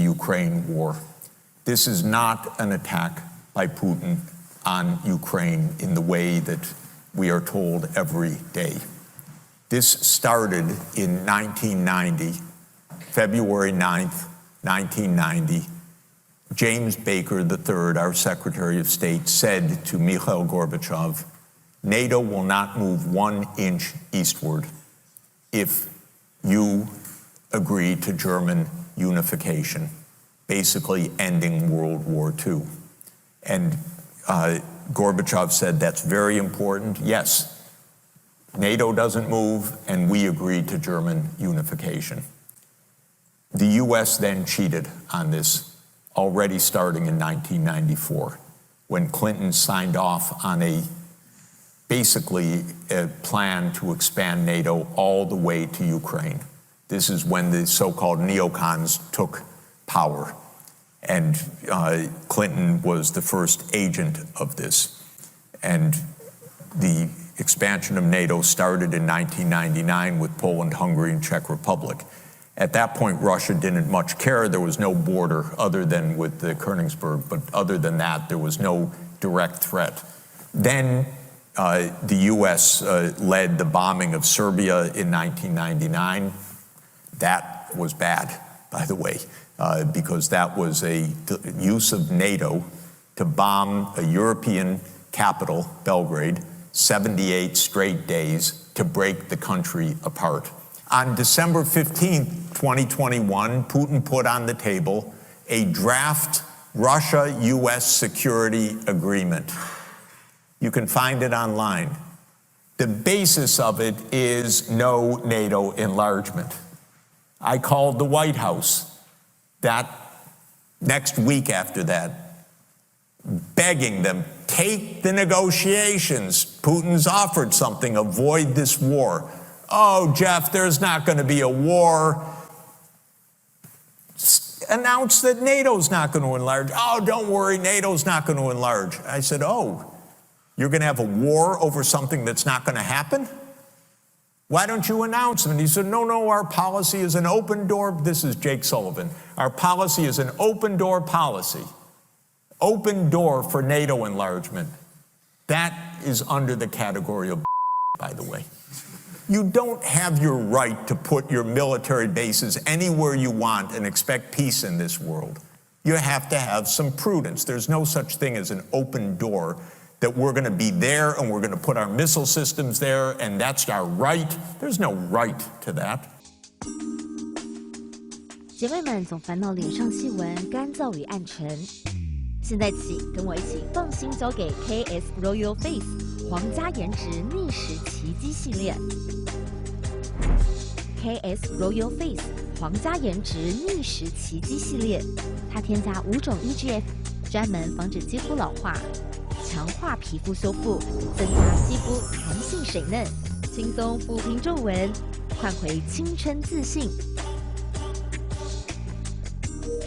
the Ukraine war. This is not an attack by Putin on Ukraine in the way that we are told every day. This started in 1990, February 9th, 1990. James Baker III, our Secretary of State, said to Mikhail Gorbachev, NATO will not move 1 inch eastward if you agree to German unification, basically ending World War II. And Gorbachev said, that's very important. Yes, NATO doesn't move, and we agreed to German unification. The US then cheated on this, already starting in 1994, when Clinton signed off on basically a plan to expand NATO all the way to Ukraine. This is when the so-called neocons took power, and Clinton was the first agent of this. And the expansion of NATO started in 1999 with Poland, Hungary, and Czech Republic. At that point, Russia didn't much care. There was no border other than with the Königsberg, but other than that, there was no direct threat. Then the US led the bombing of Serbia in 1999. That was bad, by the way, because that was a use of NATO to bomb a European capital, Belgrade, 78 straight days to break the country apart. On December 15, 2021, Putin put on the table a draft Russia-US security agreement. You can find it online. The basis of it is no NATO enlargement. I called the White House that next week after that, begging them, take the negotiations. Putin's offered something, avoid this war. Oh, Jeff, there's not going to be a war. Announce that NATO's not going to enlarge. Oh, don't worry, NATO's not going to enlarge. I said, oh, you're going to have a war over something that's not going to happen? Why don't you announce it? And he said, no, our policy is an open door. This is Jake Sullivan. Our policy is an open door policy. Open door for NATO enlargement. That is under the category of by the way. You don't have your right to put your military bases anywhere you want and expect peace in this world. You have to have some prudence. There's no such thing as an open door that we're going to be there and we're going to put our missile systems there and that's our right. There's no right to that. 姐妹们总烦恼脸上细纹干燥与暗沉，现在起跟我一起放心交给 KS Royal Face 皇家颜值逆时奇迹系列。KS Royal Face 皇家颜值逆时奇迹系列，它添加5种 EGF， 专门防止肌肤老化，强化皮肤修复，增加肌肤弹性水嫩，轻松抚平皱纹，换回青春自信。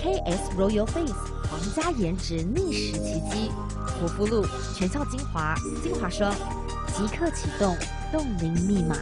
KS Royal Face 皇家颜值逆时奇迹，护肤露、全效精华、精华霜，即刻启动冻龄密码。